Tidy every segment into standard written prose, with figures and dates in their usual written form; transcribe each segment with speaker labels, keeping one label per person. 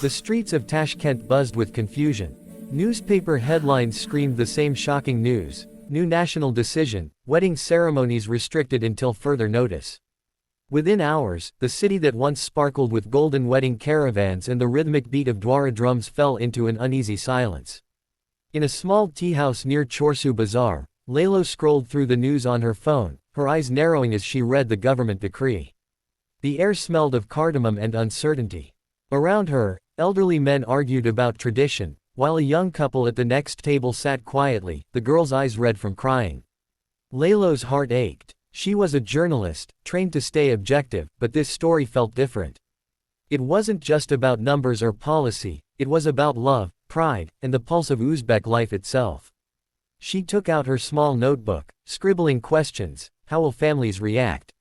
Speaker 1: The streets of Tashkent buzzed with confusion. Newspaper headlines screamed the same shocking news: new national decision, wedding ceremonies restricted until further notice. Within hours, the city that once sparkled with golden wedding caravans and the rhythmic beat of Dwara drums fell into an uneasy silence. In a small tea house near Chorsu Bazaar, Lalo scrolled through the news on her phone, her eyes narrowing as she read the government decree. The air smelled of cardamom and uncertainty. Around her, elderly men argued about tradition, while a young couple at the next table sat quietly, the girl's eyes red from crying. Lalo's heart ached. She was a journalist, trained to stay objective, but this story felt different. It wasn't just about numbers or policy, it was about love, pride, and the pulse of Uzbek life itself. She took out her small notebook, scribbling questions: how will families react?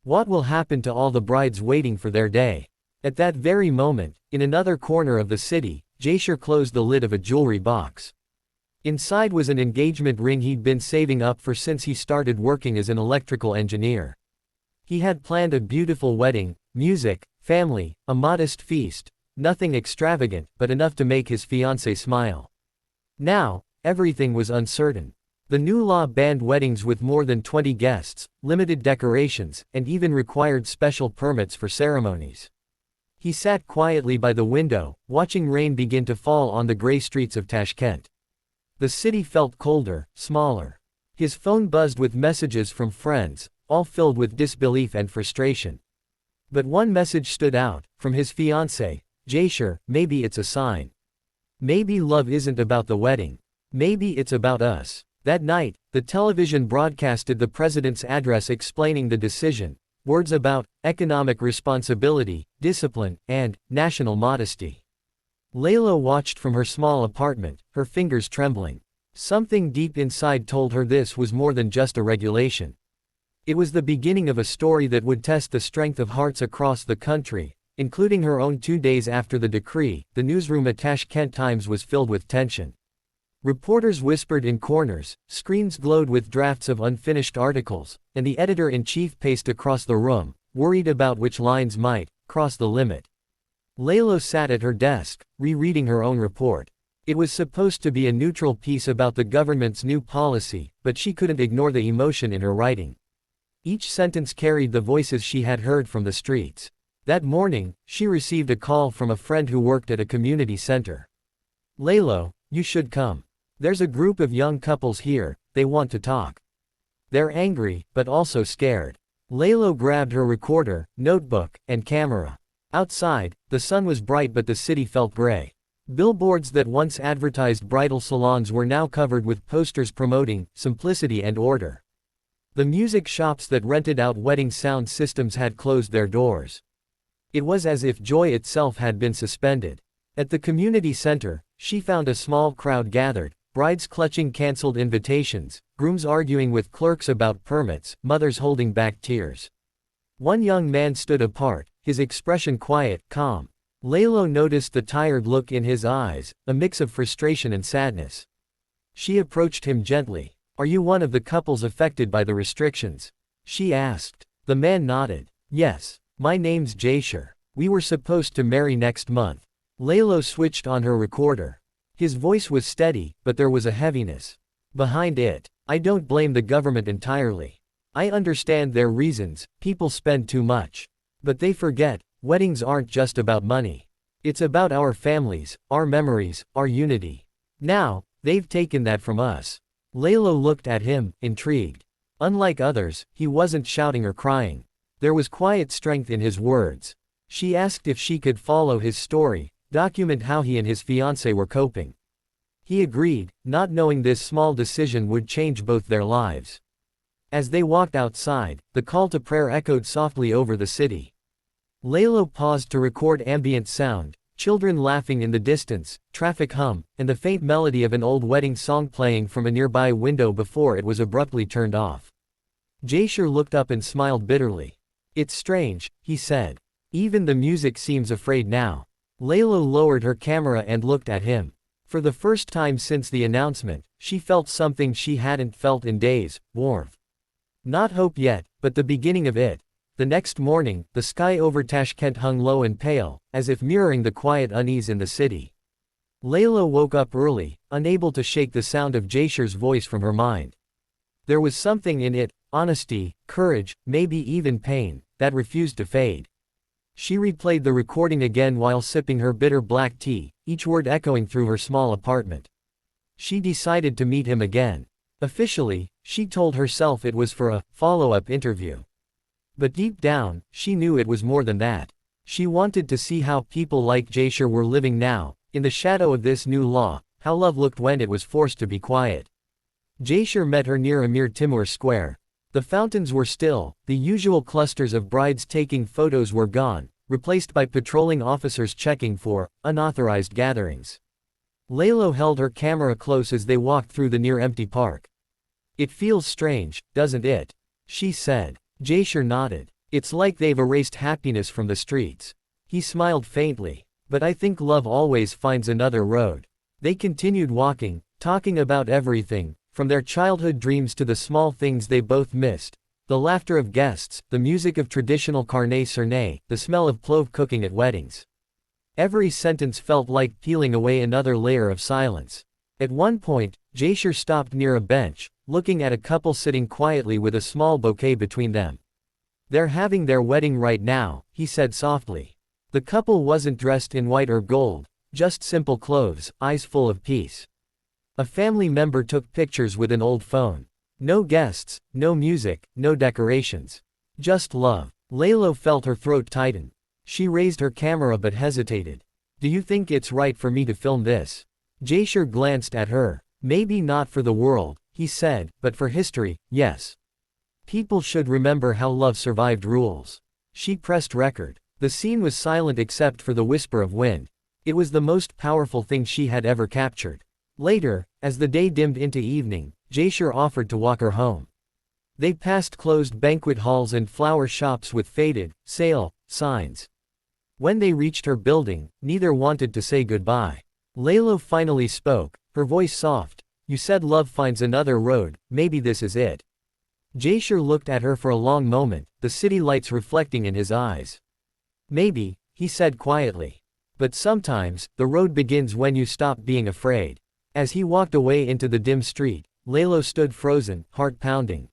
Speaker 1: What will happen to all the brides waiting for their day? At that very moment, in another corner of the city, Jaisher closed the lid of a jewelry box. Inside was an engagement ring he'd been saving up for since he started working as an electrical engineer. He had planned a beautiful wedding, music, family, a modest feast, nothing extravagant, but enough to make his fiancée smile. Now, everything was uncertain. The new law banned weddings with more than 20 guests, limited decorations, and even required special permits for ceremonies. He sat quietly by the window, watching rain begin to fall on the gray streets of Tashkent. The city felt colder, smaller. His phone buzzed with messages from friends, all filled with disbelief and frustration. But one message stood out, from his fiancée: Jaisher, maybe it's a sign. Maybe love isn't about the wedding. Maybe it's about us. That night, the television broadcasted the president's address explaining the decision, words about economic responsibility, discipline, and national modesty. Lalo watched from her small apartment, her fingers trembling. Something deep inside told her this was more than just a regulation. It was the beginning of a story that would test the strength of hearts across the country, including her own. 2 days after the decree, the newsroom at Tashkent Times was filled with tension. Reporters whispered in corners, screens glowed with drafts of unfinished articles, and the editor-in-chief paced across the room, worried about which lines might cross the limit. Lalo sat at her desk, rereading her own report. It was supposed to be a neutral piece about the government's new policy, but she couldn't ignore the emotion in her writing. Each sentence carried the voices she had heard from the streets. That morning, she received a call from a friend who worked at a community center. "Lalo, you should come. There's a group of young couples here, they want to talk." They're angry, but also scared. Lalo grabbed her recorder, notebook, and camera. Outside, the sun was bright but the city felt gray. Billboards that once advertised bridal salons were now covered with posters promoting simplicity and order. The music shops that rented out wedding sound systems had closed their doors. It was as if joy itself had been suspended. At the community center, she found a small crowd gathered, brides clutching canceled invitations, grooms arguing with clerks about permits, mothers holding back tears. One young man stood apart, his expression quiet, calm. Lalo noticed the tired look in his eyes, a mix of frustration and sadness. She approached him gently. "Are you one of the couples affected by the restrictions?" she asked. The man nodded. "Yes. My name's Jaisher. We were supposed to marry next month." Lalo switched on her recorder. His voice was steady, but there was a heaviness behind it. "I don't blame the government entirely. I understand their reasons, people spend too much. But they forget, weddings aren't just about money. It's about our families, our memories, our unity. Now, they've taken that from us." Lalo looked at him, intrigued. Unlike others, he wasn't shouting or crying. There was quiet strength in his words. She asked if she could follow his story, document how he and his fiancée were coping. He agreed, not knowing this small decision would change both their lives. As they walked outside, the call to prayer echoed softly over the city. Lalo paused to record ambient sound, children laughing in the distance, traffic hum, and the faint melody of an old wedding song playing from a nearby window before it was abruptly turned off. Jaisher looked up and smiled bitterly. "It's strange," he said. "Even the music seems afraid now." Lalo lowered her camera and looked at him. For the first time since the announcement, she felt something she hadn't felt in days: warmth. Not hope yet, but the beginning of it. The next morning, the sky over Tashkent hung low and pale, as if mirroring the quiet unease in the city. Layla woke up early, unable to shake the sound of Jaishir's voice from her mind. There was something in it, honesty, courage, maybe even pain, that refused to fade. She replayed the recording again while sipping her bitter black tea, each word echoing through her small apartment. She decided to meet him again. Officially, she told herself it was for a follow-up interview. But deep down, she knew it was more than that. She wanted to see how people like Jaishir were living now, in the shadow of this new law, how love looked when it was forced to be quiet. Jaishir met her near Amir Timur Square. The fountains were still, the usual clusters of brides taking photos were gone, replaced by patrolling officers checking for unauthorized gatherings. Layla held her camera close as they walked through the near-empty park. "It feels strange, doesn't it?" she said. Jaishir nodded. "It's like they've erased happiness from the streets." He smiled faintly. "But I think love always finds another road." They continued walking, talking about everything, from their childhood dreams to the small things they both missed. The laughter of guests, the music of traditional carnet serné, the smell of clove cooking at weddings. Every sentence felt like peeling away another layer of silence. At one point, Jaishir stopped near a bench, looking at a couple sitting quietly with a small bouquet between them. "They're having their wedding right now," he said softly. The couple wasn't dressed in white or gold, just simple clothes, eyes full of peace. A family member took pictures with an old phone. No guests, no music, no decorations. Just love. Layla felt her throat tighten. She raised her camera but hesitated. "Do you think it's right for me to film this?" Jaishir glanced at her. "Maybe not for the world," he said, "but for history, yes. People should remember how love survived rules." She pressed record. The scene was silent except for the whisper of wind. It was the most powerful thing she had ever captured. Later, as the day dimmed into evening, Jaishir offered to walk her home. They passed closed banquet halls and flower shops with faded sale signs. When they reached her building, neither wanted to say goodbye. Layla finally spoke, her voice soft. "You said love finds another road, maybe this is it." Jaishir looked at her for a long moment, the city lights reflecting in his eyes. "Maybe," he said quietly. "But sometimes, the road begins when you stop being afraid." As he walked away into the dim street, Layla stood frozen, heart pounding.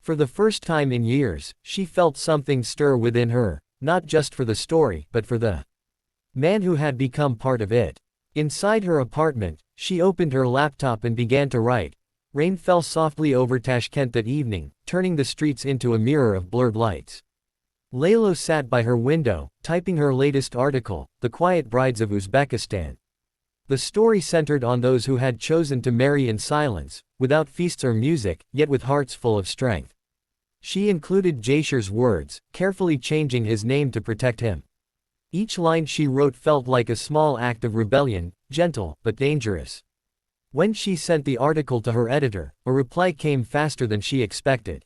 Speaker 1: For the first time in years, she felt something stir within her, not just for the story, but for the man who had become part of it. Inside her apartment, she opened her laptop and began to write. Rain fell softly over Tashkent that evening, turning the streets into a mirror of blurred lights. Layla sat by her window, typing her latest article, The Quiet Brides of Uzbekistan. The story centered on those who had chosen to marry in silence, without feasts or music, yet with hearts full of strength. She included Jaishir's words, carefully changing his name to protect him. Each line she wrote felt like a small act of rebellion, gentle, but dangerous. When she sent the article to her editor, a reply came faster than she expected.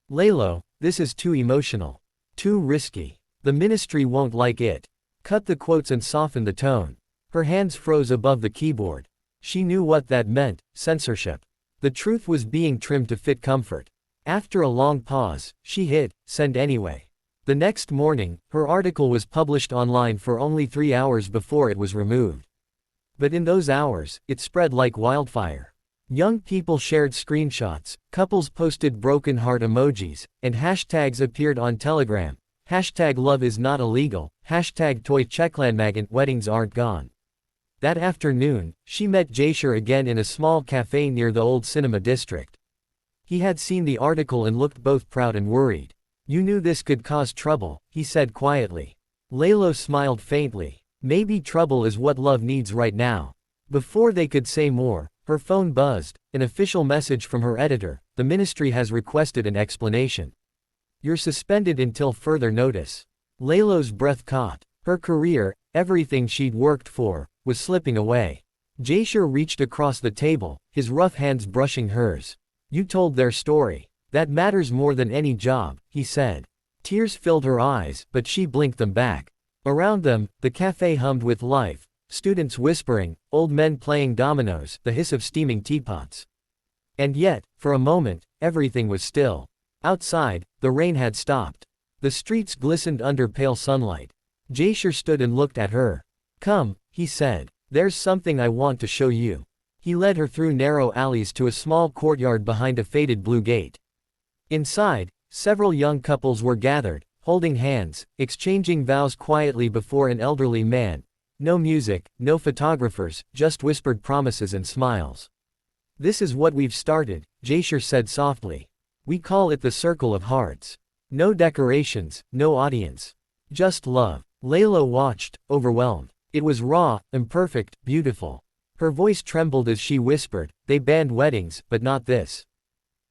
Speaker 1: "Layla, this is too emotional. Too risky. The ministry won't like it. Cut the quotes and soften the tone." Her hands froze above the keyboard. She knew what that meant, censorship. The truth was being trimmed to fit comfort. After a long pause, she hit send anyway. The next morning, her article was published online for only 3 hours before it was removed. But in those hours, it spread like wildfire. Young people shared screenshots, couples posted broken heart emojis, and hashtags appeared on Telegram. Hashtag love is not illegal, hashtag toy Czechlandmagant weddings aren't gone. That afternoon, she met Jaishir again in a small cafe near the old cinema district. He had seen the article and looked both proud and worried. "You knew this could cause trouble," he said quietly. Layla smiled faintly. "Maybe trouble is what love needs right now." Before they could say more, her phone buzzed, an official message from her editor. "The ministry has requested an explanation. You're suspended until further notice." Layla's breath caught. Her career, everything she'd worked for, was slipping away. Jaishir reached across the table, his rough hands brushing hers. "You told their story. That matters more than any job," he said. Tears filled her eyes, but she blinked them back. Around them, the cafe hummed with life, students whispering, old men playing dominoes, the hiss of steaming teapots. And yet, for a moment, everything was still. Outside, the rain had stopped. The streets glistened under pale sunlight. Jaisher stood and looked at her. "Come," he said. "There's something I want to show you." He led her through narrow alleys to a small courtyard behind a faded blue gate. Inside, several young couples were gathered, holding hands, exchanging vows quietly before an elderly man. No music, no photographers, just whispered promises and smiles. "This is what we've started," Jaisher said softly. "We call it the Circle of Hearts. No decorations, no audience. Just love." Layla watched, overwhelmed. It was raw, imperfect, beautiful. Her voice trembled as she whispered, "They banned weddings, but not this."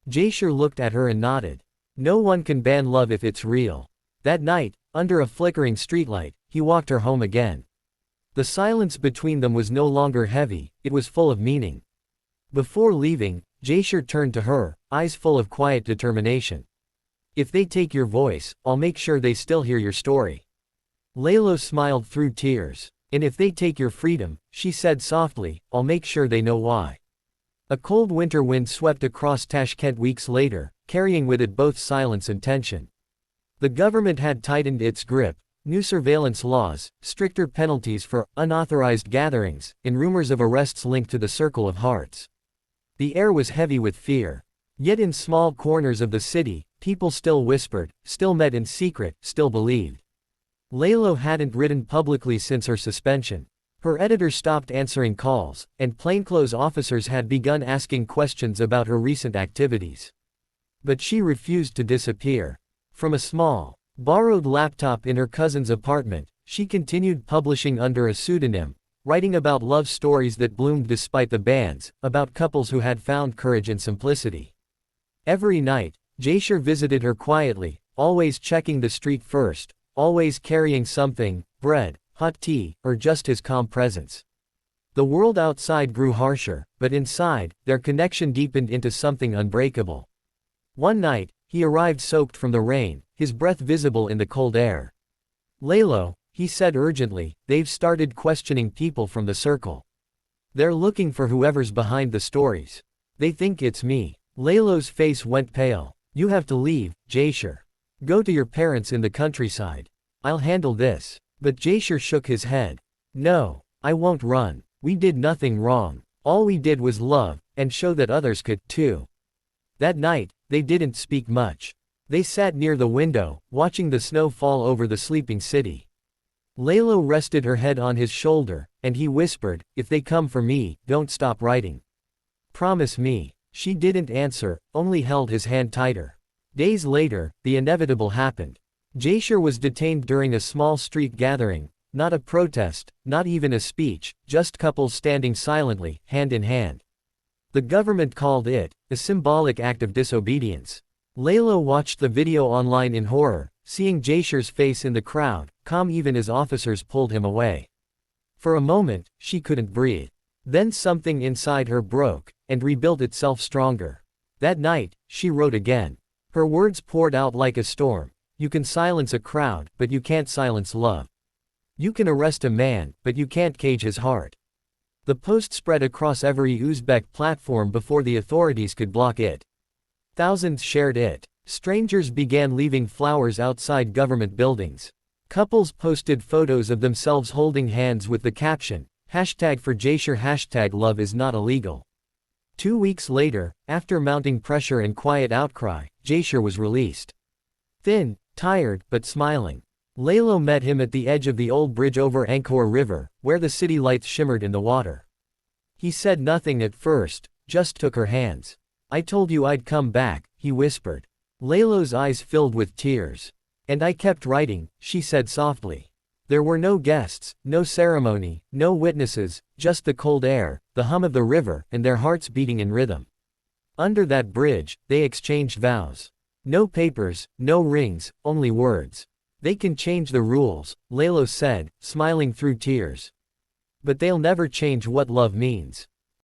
Speaker 1: Jaisher looked at her and nodded. "No one can ban love if it's real." That night, under a flickering streetlight, he walked her home again. The silence between them was no longer heavy, it was full of meaning. Before leaving, Jaisher turned to her, eyes full of quiet determination. "If they take your voice, I'll make sure they still hear your story." Layla smiled through tears. "And if they take your freedom," she said softly, "I'll make sure they know why." A cold winter wind swept across Tashkent weeks later, carrying with it both silence and tension. The government had tightened its grip, new surveillance laws, stricter penalties for unauthorized gatherings, and rumors of arrests linked to the Circle of Hearts. The air was heavy with fear. Yet in small corners of the city, people still whispered, still met in secret, still believed. Layla hadn't written publicly since her suspension. Her editor stopped answering calls, and plainclothes officers had begun asking questions about her recent activities. But she refused to disappear. From a small, borrowed laptop in her cousin's apartment, she continued publishing under a pseudonym, writing about love stories that bloomed despite the bans, about couples who had found courage and simplicity. Every night, Jaisher visited her quietly, always checking the street first, always carrying something, bread, hot tea, or just his calm presence. The world outside grew harsher, but inside, their connection deepened into something unbreakable. One night, he arrived soaked from the rain, his breath visible in the cold air. "Laylo," he said urgently, "they've started questioning people from the circle. They're looking for whoever's behind the stories. They think it's me." Laylo's face went pale. "You have to leave, Jaisher. Go to your parents in the countryside. I'll handle this." But Jaisher shook his head. "No, I won't run. We did nothing wrong. All we did was love, and show that others could, too." That night, they didn't speak much. They sat near the window, watching the snow fall over the sleeping city. Laylo rested her head on his shoulder, and he whispered, "If they come for me, don't stop writing. Promise me." She didn't answer, only held his hand tighter. Days later, the inevitable happened. Jaisher was detained during a small street gathering, not a protest, not even a speech, just couples standing silently, hand in hand. The government called it a symbolic act of disobedience. Layla watched the video online in horror, seeing Jaisher's face in the crowd, calm even as officers pulled him away. For a moment, she couldn't breathe. Then something inside her broke, and rebuilt itself stronger. That night, she wrote again. Her words poured out like a storm. "You can silence a crowd, but you can't silence love. You can arrest a man, but you can't cage his heart." The post spread across every Uzbek platform before the authorities could block it. Thousands shared it. Strangers began leaving flowers outside government buildings. Couples posted photos of themselves holding hands with the caption, #ForJaisher, #love is not illegal. 2 weeks later, after mounting pressure and quiet outcry, Jaisher was released. Thin, tired, but smiling. Laylo met him at the edge of the old bridge over Angkor River, where the city lights shimmered in the water. He said nothing at first, just took her hands. "I told you I'd come back," he whispered. Laylo's eyes filled with tears. "And I kept writing," she said softly. There were no guests, no ceremony, no witnesses, just the cold air, the hum of the river, and their hearts beating in rhythm. Under that bridge, they exchanged vows. No papers, no rings, only words. "They can change the rules," Laylo said, smiling through tears. "But they'll never change what love means."